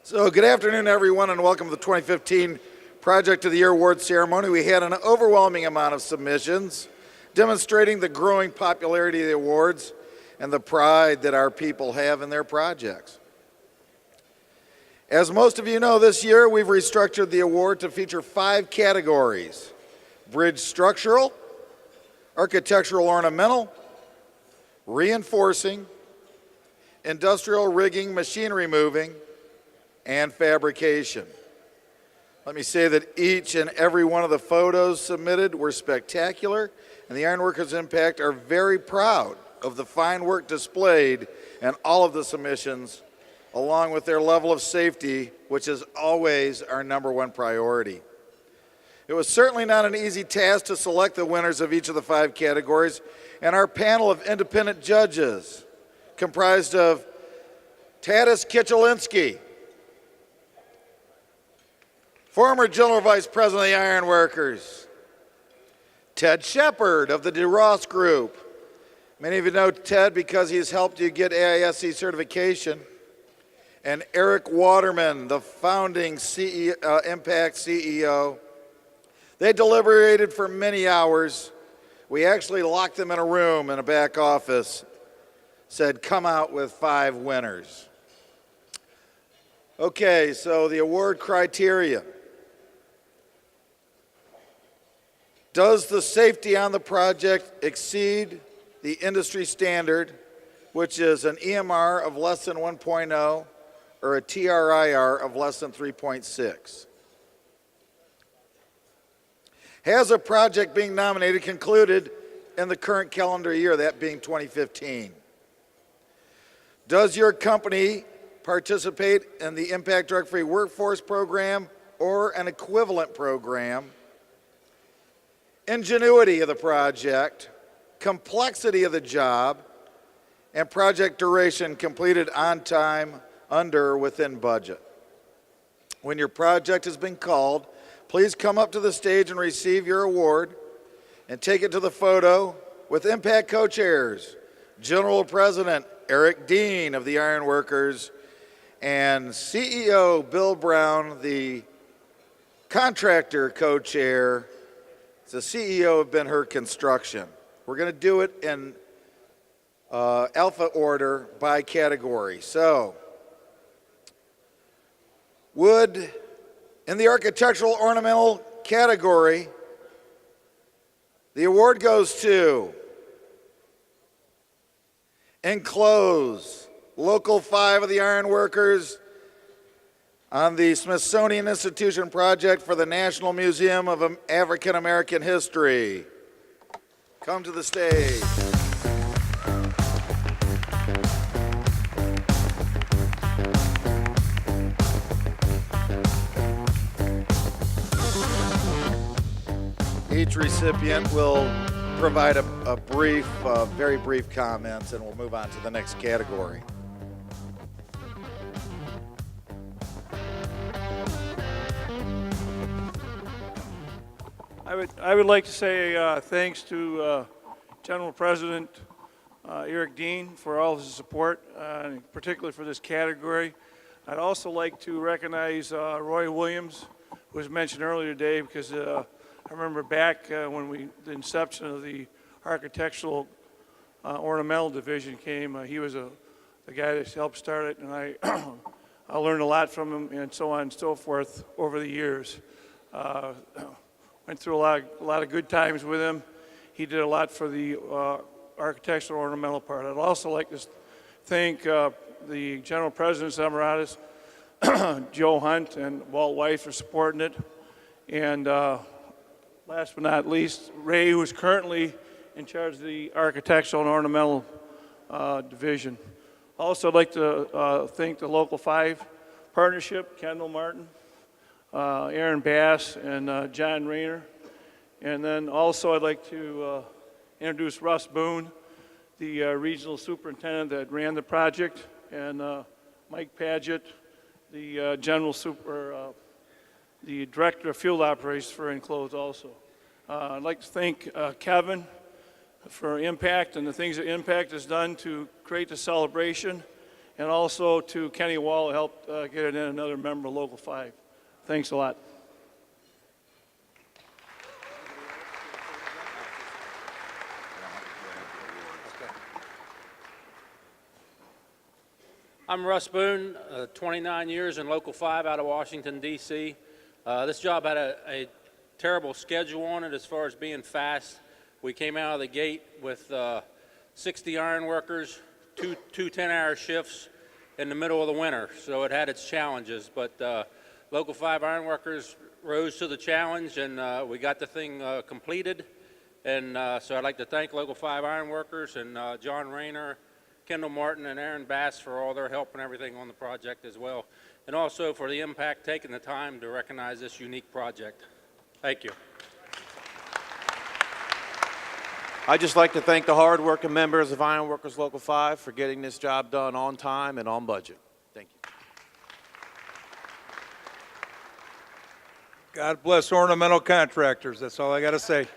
So good afternoon, everyone, and welcome to the 2015 Project of the Year Award Ceremony. We had an overwhelming amount of submissions demonstrating the growing popularity of the awards and the pride that our people have in their projects. As most of you know, this year we've restructured the award to feature 5 categories: bridge structural, architectural ornamental, reinforcing, industrial rigging, machinery moving, and fabrication. Let me say that each and every one of the photos submitted were spectacular, and the Ironworkers Impact are very proud of the fine work displayed in all of the submissions, along with their level of safety, which is always our #1 priority. It was certainly not an easy task to select the winners of each of the 5 categories, and our panel of independent judges, comprised of Tadas Kichelinski, former General Vice President of the Ironworkers; Ted Shepard of the DeRoss Group. Many of you know Ted because he's helped you get AISC certification. And Eric Waterman, the founding Impact CEO. They deliberated for many hours. We actually locked them in a room in a back office, said, come out with 5 winners. Okay, so the award criteria. Does the safety on the project exceed the industry standard, which is an EMR of less than 1.0 or a TRIR of less than 3.6? Has a project being nominated concluded in the current calendar year, that being 2015? Does your company participate in the Impact Drug-Free Workforce Program or an equivalent program? Ingenuity of the project, complexity of the job, and project duration completed on time, under, or within budget. When your project has been called, please come up to the stage and receive your award and take it to the photo with Impact co-chairs, General President Eric Dean of the Ironworkers and CEO Bill Brown, the contractor co-chair, the CEO of Ben-Hur Construction. We're going to do it in alpha order by category. So, in the architectural ornamental category, the award goes to Enclose, Local 5 of the Ironworkers on the Smithsonian Institution project for the National Museum of African American History. Come to the stage. Each recipient will provide a brief, very brief comments, and we'll move on to the next category. I would like to say thanks to General President Eric Dean for all his support, particularly for this category. I'd also like to recognize Roy Williams, who was mentioned earlier today, because I remember back when the inception of the architectural ornamental division came, he was the guy that helped start it, and I learned a lot from him and so on and so forth over the years. Went through a lot of good times with him. He did a lot for the architectural ornamental part. I'd also like to thank the General Presidents of Emiratis, Joe Hunt and Walt Weiss, for supporting it. And last but not least, Ray, who is currently in charge of the architectural and ornamental division. Also, I'd like to thank the Local 5 partnership, Kendall Martin, Aaron Bass, and John Rayner. And then also I'd like to introduce Russ Boone, the regional superintendent that ran the project, and Mike Paget, the the director of field operations for Enclosed also. I'd like to thank Kevin for Impact and the things that Impact has done to create the celebration and also to Kenny Wall, who helped get it in, another member of Local 5. Thanks a lot. I'm Russ Boone, 29 years in Local 5 out of Washington, D.C. This job had a terrible schedule on it as far as being fast. We came out of the gate with 60 iron workers, two 10-hour shifts in the middle of the winter, so it had its challenges. But Local 5 iron workers rose to the challenge, and we got the thing completed. And so I'd like to thank Local 5 iron workers and John Rayner, Kendall Martin, and Aaron Bass for all their help and everything on the project as well, and also for the impact taking the time to recognize this unique project. Thank you. I'd just like to thank the hard-working members of Iron Workers Local 5 for getting this job done on time and on budget. Thank you. God bless ornamental contractors. That's all I got to say.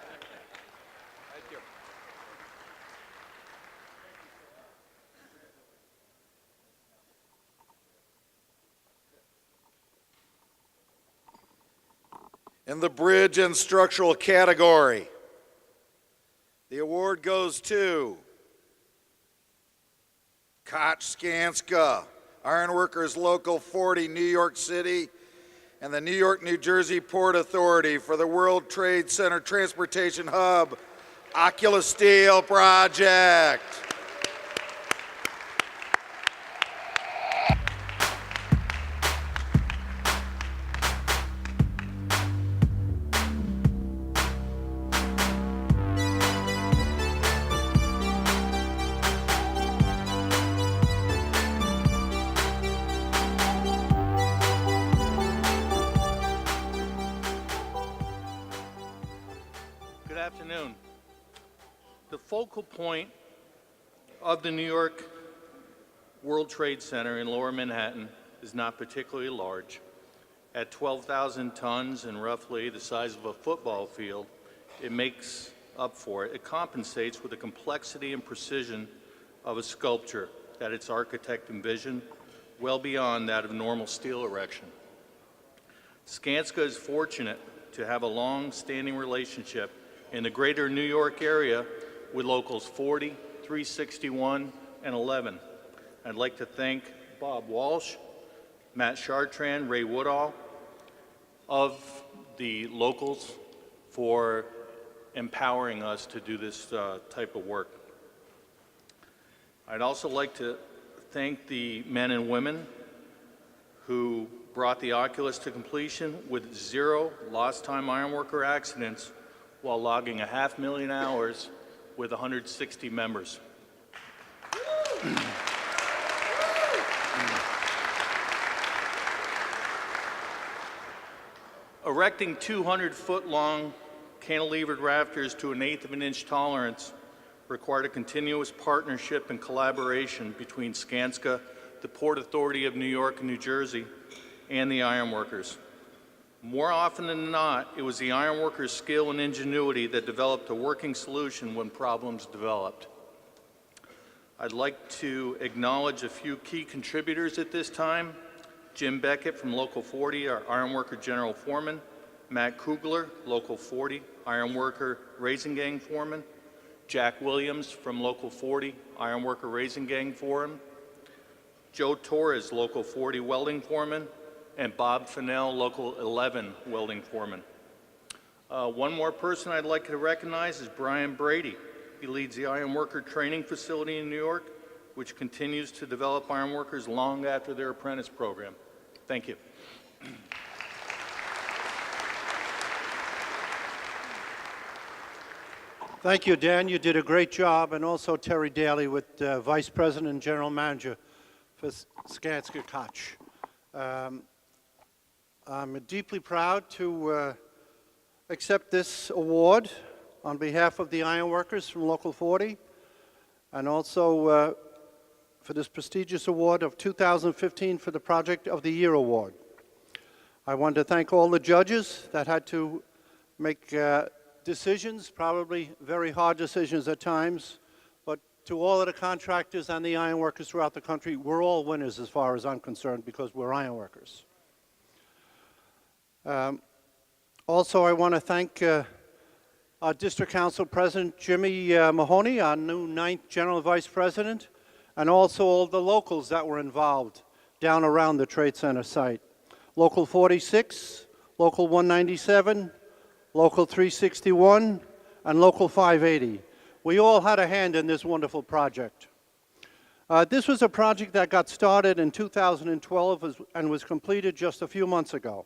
In the bridge and structural category, the award goes to Koch Skanska, Ironworkers Local 40, New York City, and the New York, New Jersey Port Authority for the World Trade Center Transportation Hub Oculus Steel Project. Good afternoon. The focal point of the New York World Trade Center in Lower Manhattan is not particularly large. At 12,000 tons and roughly the size of a football field, it makes up for it. It compensates with the complexity and precision of a sculpture that its architect envisioned, well beyond that of normal steel erection. Skanska is fortunate to have a long-standing relationship in the greater New York area with locals 40, 361, and 11. I'd like to thank Bob Walsh, Matt Chartrand, Ray Woodall of the locals for empowering us to do this type of work. I'd also like to thank the men and women who brought the Oculus to completion with 0 lost-time ironworker accidents while logging 500,000 hours with 160 members. Erecting 200-foot-long cantilevered rafters to 1/8 of an inch tolerance required a continuous partnership and collaboration between Skanska, the Port Authority of New York and New Jersey, and the ironworkers. More often than not, it was the ironworkers' skill and ingenuity that developed a working solution when problems developed. I'd like to acknowledge a few key contributors at this time. Jim Beckett from Local 40, our ironworker general foreman. Matt Kugler, Local 40, ironworker raising gang foreman. Jack Williams from Local 40, ironworker raising gang foreman. Joe Torres, Local 40 welding foreman. And Bob Fennell, Local 11 welding foreman. One more person I'd like to recognize is Brian Brady. He leads the ironworker training facility in New York, which continues to develop ironworkers long after their apprentice program. Thank you. Thank you, Dan. You did a great job, and also Terry Daly with Vice President and General Manager for Skanska Koch. I'm deeply proud to accept this award on behalf of the ironworkers from Local 40, and also for this prestigious award of 2015 for the Project of the Year Award. I want to thank all the judges that had to make decisions, probably very hard decisions at times, but to all of the contractors and the ironworkers throughout the country, we're all winners as far as I'm concerned because we're ironworkers. Also, I want to thank our District Council President, Jimmy Mahoney, our new 9th General Vice President, and also all the locals that were involved down around the Trade Center site. Local 46, Local 197, Local 361, and Local 580. We all had a hand in this wonderful project. This was a project that got started in 2012 and was completed just a few months ago.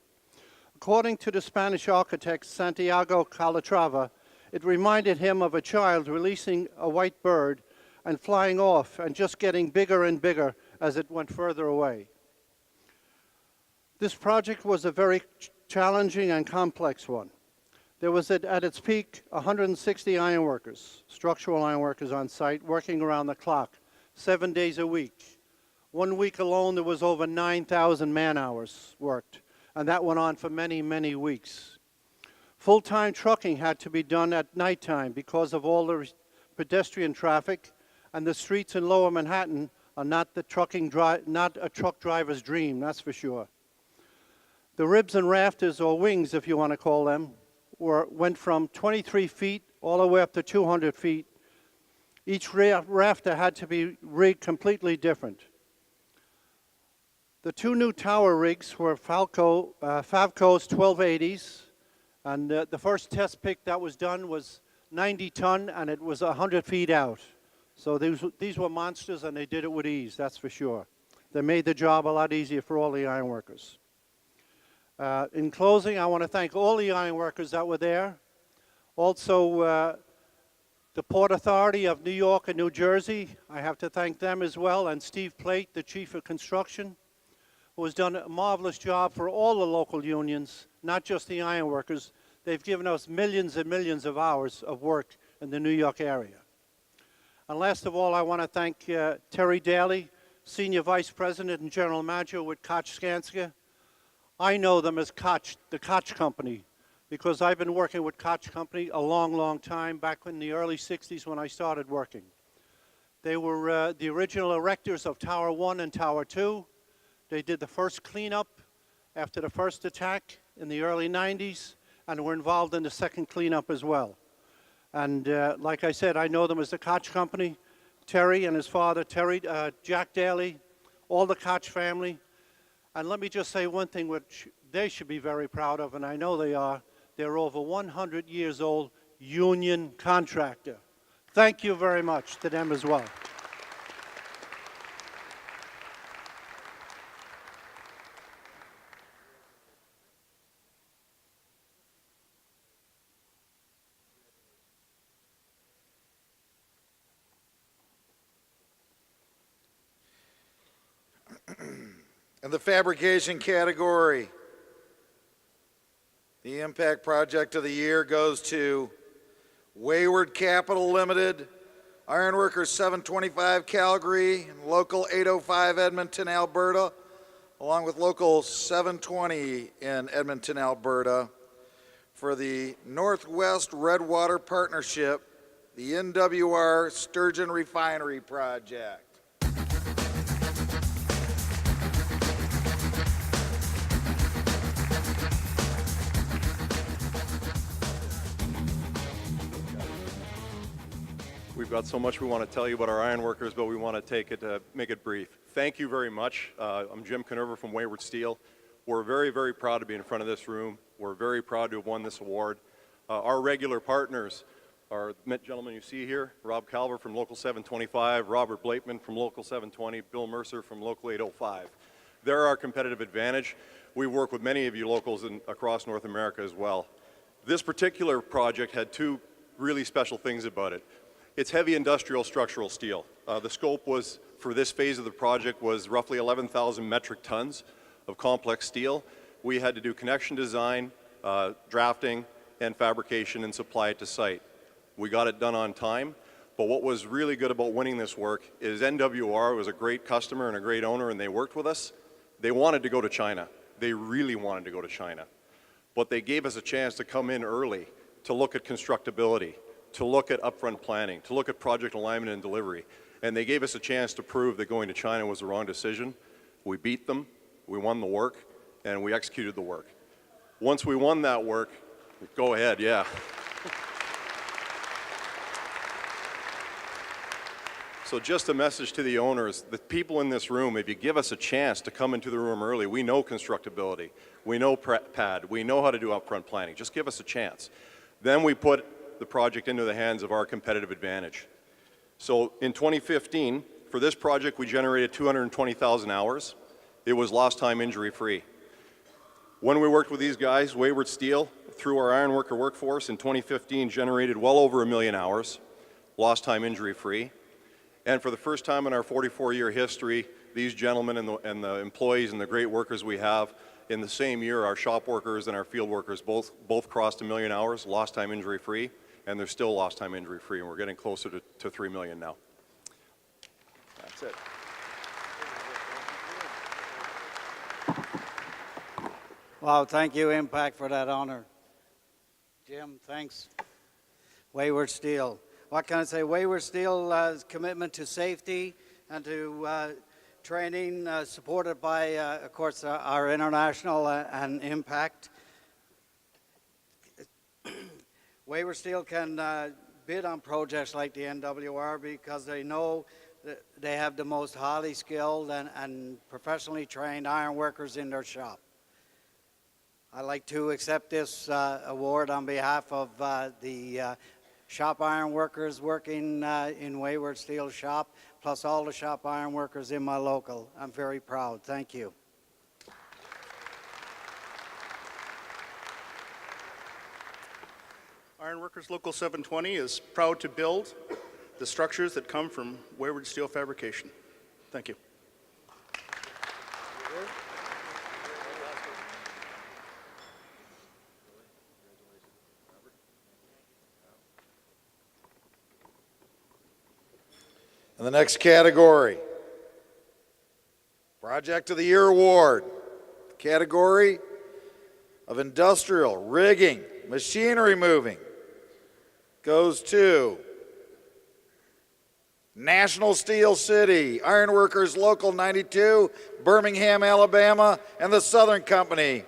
According to the Spanish architect Santiago Calatrava, it reminded him of a child releasing a white bird and flying off and just getting bigger and bigger as it went further away. This project was a very challenging and complex one. There was at its peak 160 ironworkers, structural ironworkers on site, working around the clock, 7 days a week. 1 week alone, there was over 9,000 man-hours worked, and that went on for many, many weeks. Full-time trucking had to be done at nighttime because of all the pedestrian traffic, and the streets in Lower Manhattan are not a truck driver's dream, that's for sure. The ribs and rafters, or wings if you want to call them, went from 23 feet all the way up to 200 feet. Each rafter had to be rigged completely different. The two new tower rigs were Favco's 1280s, and the first test pick that was done was 90 ton, and it was 100 feet out. So these were monsters, and they did it with ease, that's for sure. They made the job a lot easier for all the ironworkers. In closing, I want to thank all the ironworkers that were there. Also, the Port Authority of New York and New Jersey, I have to thank them as well, and Steve Plate, the Chief of Construction, who has done a marvelous job for all the local unions, not just the ironworkers. They've given us millions and millions of hours of work in the New York area. And last of all, I want to thank Terry Daly, Senior Vice President and General Manager with Koch Skanska. I know them as Koch, the Koch Company, because I've been working with Koch Company a long, long time, back in the early 60s when I started working. They were the original erectors of Tower 1 and Tower 2. They did the first cleanup after the first attack in the early 90s, and were involved in the second cleanup as well. And like I said, I know them as the Koch Company. Terry and his father, Jack Daly, all the Koch family. And let me just say one thing which they should be very proud of, and I know they are. They're over 100 years old union contractor. Thank you very much to them as well. In the fabrication category, the Impact Project of the Year goes to Wayward Capital Limited, Ironworkers 725 Calgary, and Local 805 Edmonton, Alberta, along with Local 720 in Edmonton, Alberta, for the Northwest Redwater Partnership, the NWR Sturgeon Refinery Project. We've got so much we want to tell you about our ironworkers, but we want to make it brief. Thank you very much. I'm Jim Conover from Wayward Steel. We're very, very proud to be in front of this room. We're very proud to have won this award. Our regular partners are the gentlemen you see here, Rob Calver from Local 725, Robert Blakeman from Local 720, Bill Mercer from Local 805. They're our competitive advantage. We work with many of you locals across North America as well. This particular project had two really special things about it. It's heavy industrial structural steel. The scope was, for this phase of the project, was roughly 11,000 metric tons of complex steel. We had to do connection design, drafting, and fabrication and supply it to site. We got it done on time, but what was really good about winning this work is NWR was a great customer and a great owner, and they worked with us. They wanted to go to China. They really wanted to go to China. But they gave us a chance to come in early to look at constructability. to look at upfront planning, to look at project alignment and delivery. And they gave us a chance to prove that going to China was the wrong decision. We beat them, we won the work, and we executed the work. Once we won that work, go ahead, yeah. So just a message to the owners, the people in this room, if you give us a chance to come into the room early, we know constructability, we know pad, we know how to do upfront planning. Just give us a chance. Then we put the project into the hands of our competitive advantage. So in 2015, for this project, we generated 220,000 hours. It was lost time injury free. When we worked with these guys, Wayward Steel, through our ironworker workforce in 2015, generated well over 1 million hours, lost time injury free. And for the first time in our 44-year history, these gentlemen and the employees and the great workers we have, in the same year, our shop workers and our field workers both crossed 1 million hours, lost time injury free, and they're still lost time injury free, and we're getting closer to 3 million now. That's it. Wow, thank you, Impact, for that honor. Jim, thanks. Wayward Steel. What can I say? Wayward Steel's commitment to safety and to training, supported by, of course, our international and Impact. Wayward Steel can bid on projects like the NWR because they know that they have the most highly skilled and professionally trained iron workers in their shop. I'd like to accept this award on behalf of the shop iron workers working in Wayward Steel shop, plus all the shop iron workers in my local. I'm very proud. Thank you. Ironworkers Local 720 is proud to build the structures that come from Wayward Steel Fabrication. Thank you. And the next category, Project of the Year Award, category of industrial, rigging, machinery moving, goes to National Steel City, Ironworkers Local 92, Birmingham, Alabama, and the Southern Company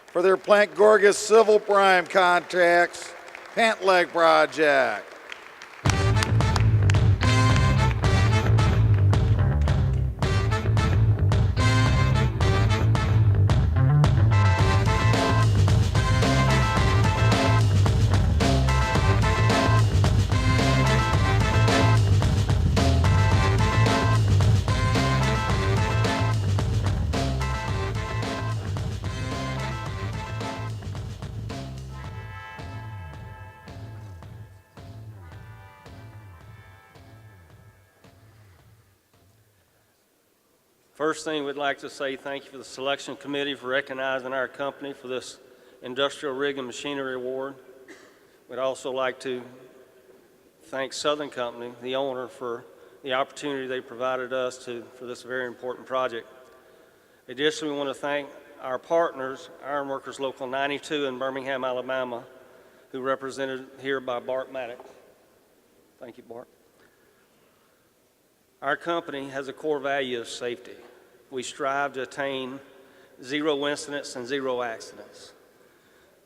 for their Plant Gorgas Civil Prime Contracts Pant Leg Project. First thing, we'd like to say thank you for the selection committee for recognizing our company for this Industrial Rig and Machinery Award. We'd also like to thank Southern Company, the owner, for the opportunity they provided us for this very important project. Additionally, we want to thank our partners, Ironworkers Local 92 in Birmingham, Alabama, who represented here by Bart Maddox. Thank you, Bart. Our company has a core value of safety. We strive to attain zero incidents and zero accidents.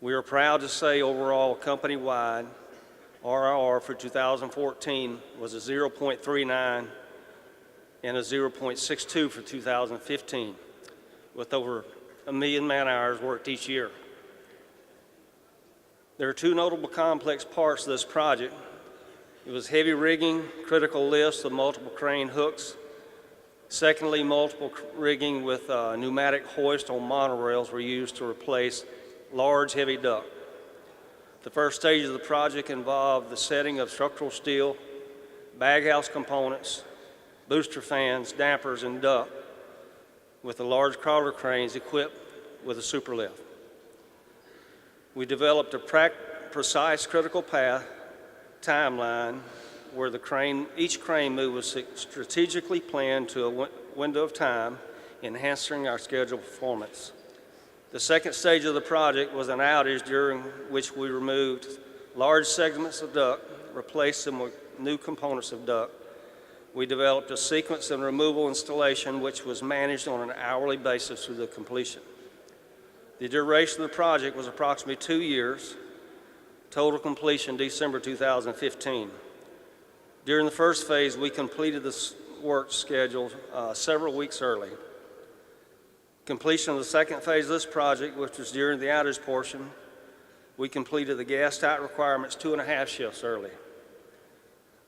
We are proud to say overall company-wide RRR for 2014 was a 0.39 and a 0.62 for 2015, with over 1 million man-hours worked each year. There are two notable complex parts of this project. It was heavy rigging, critical lifts with multiple crane hooks. Secondly, multiple rigging with pneumatic hoist on monorails were used to replace large, heavy duct. The first stage of the project involved the setting of structural steel, baghouse components, booster fans, dampers, and duct, with the large crawler cranes equipped with a super lift. We developed a precise critical path timeline where each crane move was strategically planned to a window of time, enhancing our schedule performance. The second stage of the project was an outage during which we removed large segments of duct replace them with new components of duct. We developed a sequence and removal installation which was managed on an hourly basis through the completion. The duration of the project was approximately 2 years, total completion December 2015. During the first phase, we completed this work scheduled several weeks early. Completion of the second phase of this project, which was during the outage portion, we completed the gas tight requirements 2.5 shifts early.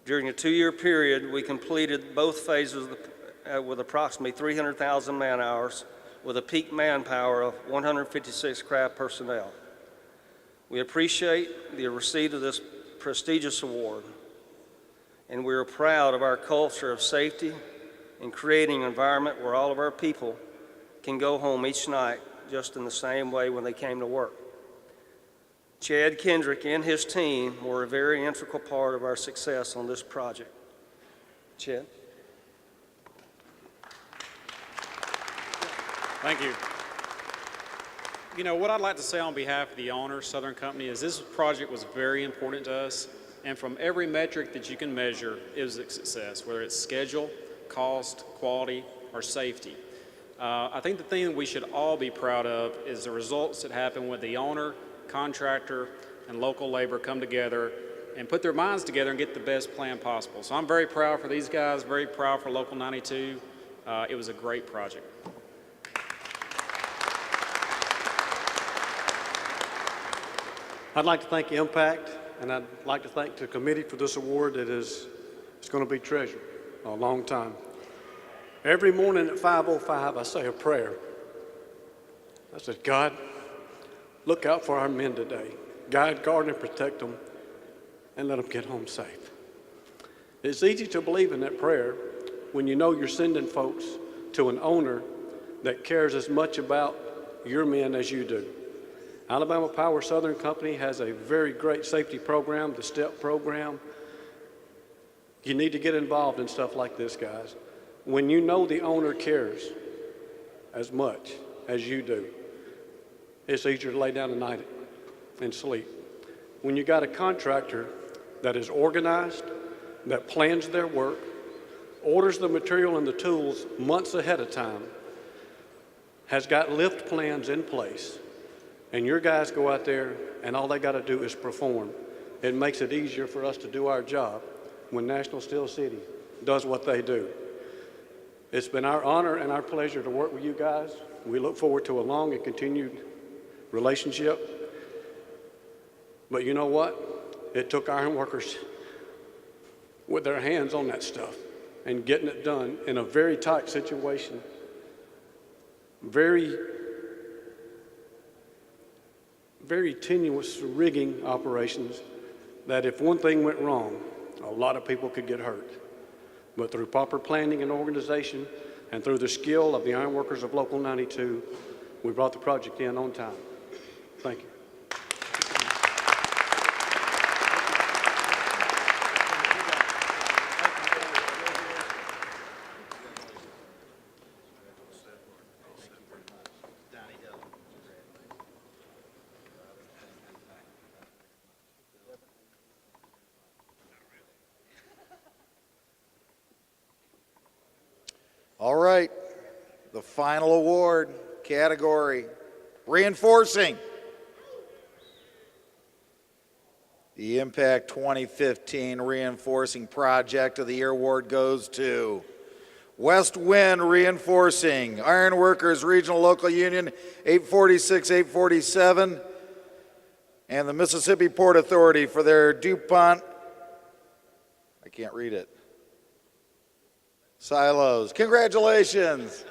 During a 2-year period, we completed both phases with approximately 300,000 man-hours with a peak manpower of 156 craft personnel. We appreciate the receipt of this prestigious award, and we are proud of our culture of safety and creating an environment where all of our people can go home each night just in the same way when they came to work. Chad Kendrick and his team were a very integral part of our success on this project. Chad? Thank you. You know, what I'd like to say on behalf of the owner, Southern Company, is this project was very important to us, and from every metric that you can measure, it was a success, whether it's schedule, cost, quality, or safety. I think the thing that we should all be proud of is the results that happen when the owner, contractor, and local labor come together and put their minds together and get the best plan possible. So I'm very proud for these guys, very proud for Local 92. It was a great project. I'd like to thank Impact, and I'd like to thank the committee for this award that is going to be treasured a long time. Every morning at 5:05, I say a prayer. I said, God, look out for our men today. Guide, guard, and protect them, and let them get home safe. It's easy to believe in that prayer when you know you're sending folks to an owner that cares as much about your men as you do. Alabama Power Southern Company has a very great safety program, the STEP program. You need to get involved in stuff like this, guys. When you know the owner cares as much as you do, it's easier to lay down at night and sleep. When you got a contractor that is organized, that plans their work, orders the material and the tools months ahead of time, has got lift plans in place, and your guys go out there and all they got to do is perform, it makes it easier for us to do our job when National Steel City does what they do. It's been our honor and our pleasure to work with you guys. We look forward to a long and continued relationship. But you know what? It took iron workers with their hands on that stuff and getting it done in a very tight situation. Very tenuous rigging operations that if one thing went wrong, a lot of people could get hurt. But through proper planning and organization and through the skill of the ironworkers of Local 92, we brought the project in on time. Thank you. All right, the final award category, reinforcing. The Impact 2015 Reinforcing Project of the Year award goes to West Wind Reinforcing, Iron Workers Regional Local Union 846-847, and the Mississippi Port Authority for their DuPont, I can't read it, silos. Congratulations.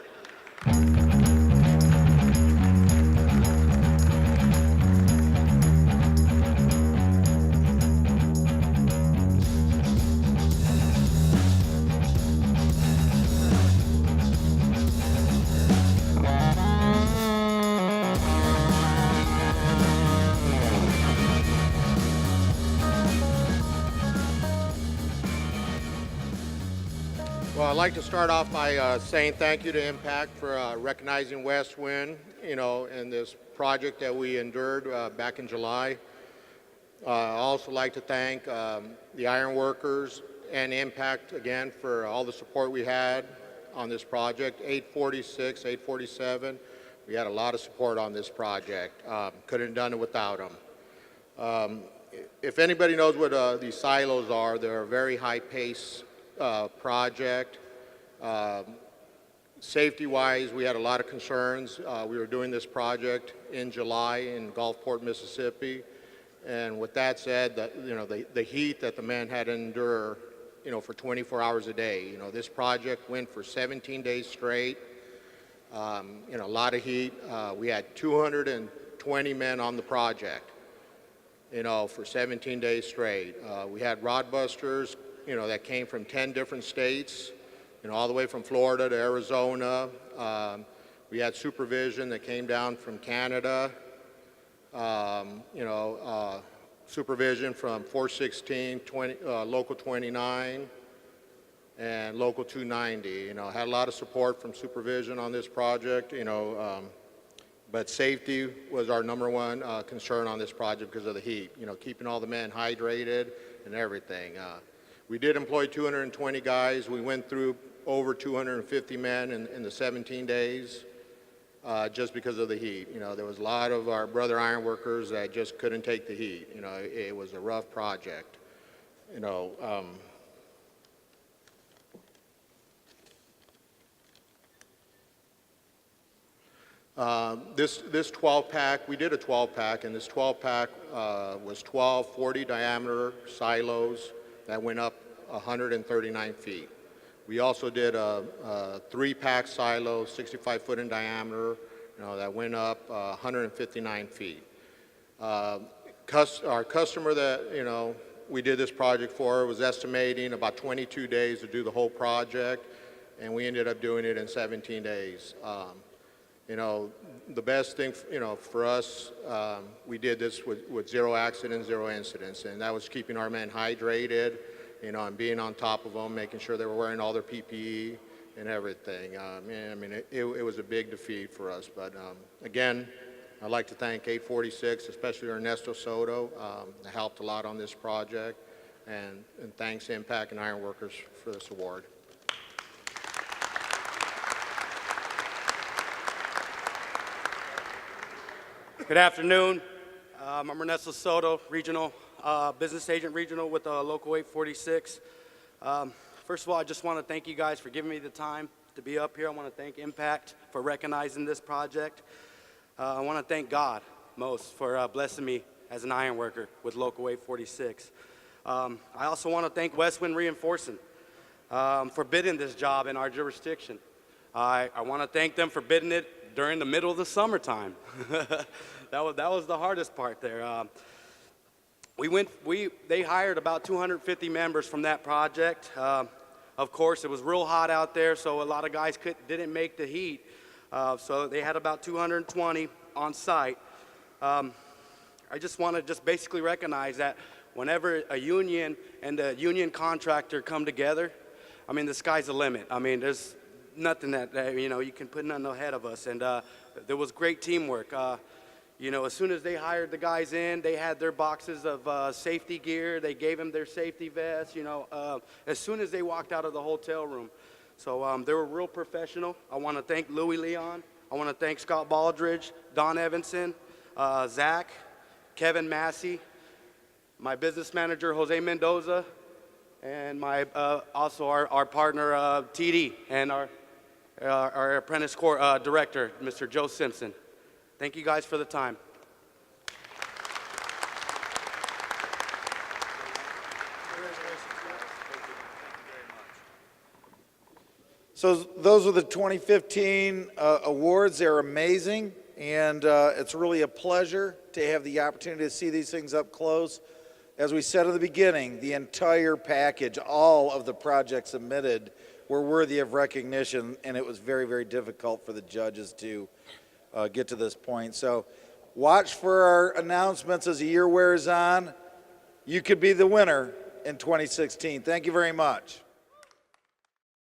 Well, I'd like to start off by saying thank you to Impact for recognizing West Wind, in this project that we endured back in July. I'd also like to thank the iron workers and Impact again for all the support we had on this project. 846, 847, we had a lot of support on this project. Couldn't have done it without them. If anybody knows what these silos are, they're a very high-pace project. Safety-wise, we had a lot of concerns. We were doing this project in July in Gulfport, Mississippi. And with that said, the heat that the men had to endure, for 24 hours a day. This project went for 17 days straight. A lot of heat. We had 220 men on the project, for 17 days straight. We had rod busters, that came from 10 different states, all the way from Florida to Arizona. We had supervision that came down from Canada. Supervision from 416, Local 29, and Local 290. Had a lot of support from supervision on this project, but safety was our number one concern on this project because of the heat, keeping all the men hydrated and everything. We did employ 220 guys. We went through over 250 men in the 17 days. Just because of the heat. There was a lot of our brother iron workers that just couldn't take the heat. It was a rough project. This 12-pack, we did a 12-pack, and this 12-pack was 12 40 diameter silos that went up 139 feet. We also did a 3-pack silo, 65 foot in diameter, that went up 159 feet. Our customer that, we did this project for was estimating about 22 days to do the whole project, and we ended up doing it in 17 days. The best thing, for us, we did this with 0 accidents, 0 incidents, and that was keeping our men hydrated, and being on top of them, making sure they were wearing all their PPE and everything. It was a big defeat for us. But again, I'd like to thank 846, especially Ernesto Soto, that helped a lot on this project. And thanks Impact and Iron Workers for this award. Good afternoon. I'm Ernesto Soto, regional business agent regional with Local 846. First of all, I just want to thank you guys for giving me the time to be up here. I want to thank Impact for recognizing this project. I want to thank God most for blessing me as an iron worker with Local 846. I also want to thank Westwind Reinforcing for bidding this job in our jurisdiction. I want to thank them for bidding it during the middle of the summertime. That was the hardest part there. They hired about 250 members from that project. Of course, it was real hot out there, so a lot of guys didn't make the heat. So they had about 220 on site. I just want to basically recognize that whenever a union and a union contractor come together, the sky's the limit. There's nothing that you can put nothing ahead of us. And there was great teamwork. As soon as they hired the guys in, they had their boxes of safety gear. They gave them their safety vests, as soon as they walked out of the hotel room. So they were real professional. I want to thank Louis Leon. I want to thank Scott Baldridge, Don Evanson, Zach, Kevin Massey, my business manager, Jose Mendoza, and also our partner, TD, and our apprentice corps director, Mr. Joe Simpson. Thank you guys for the time. So those are the 2015 awards. They're amazing, and it's really a pleasure to have the opportunity to see these things up close. As we said at the beginning, the entire package, all of the projects submitted were worthy of recognition, and it was very, very difficult for the judges to get to this point. So watch for our announcements as the year wears on. You could be the winner in 2016. Thank you very much.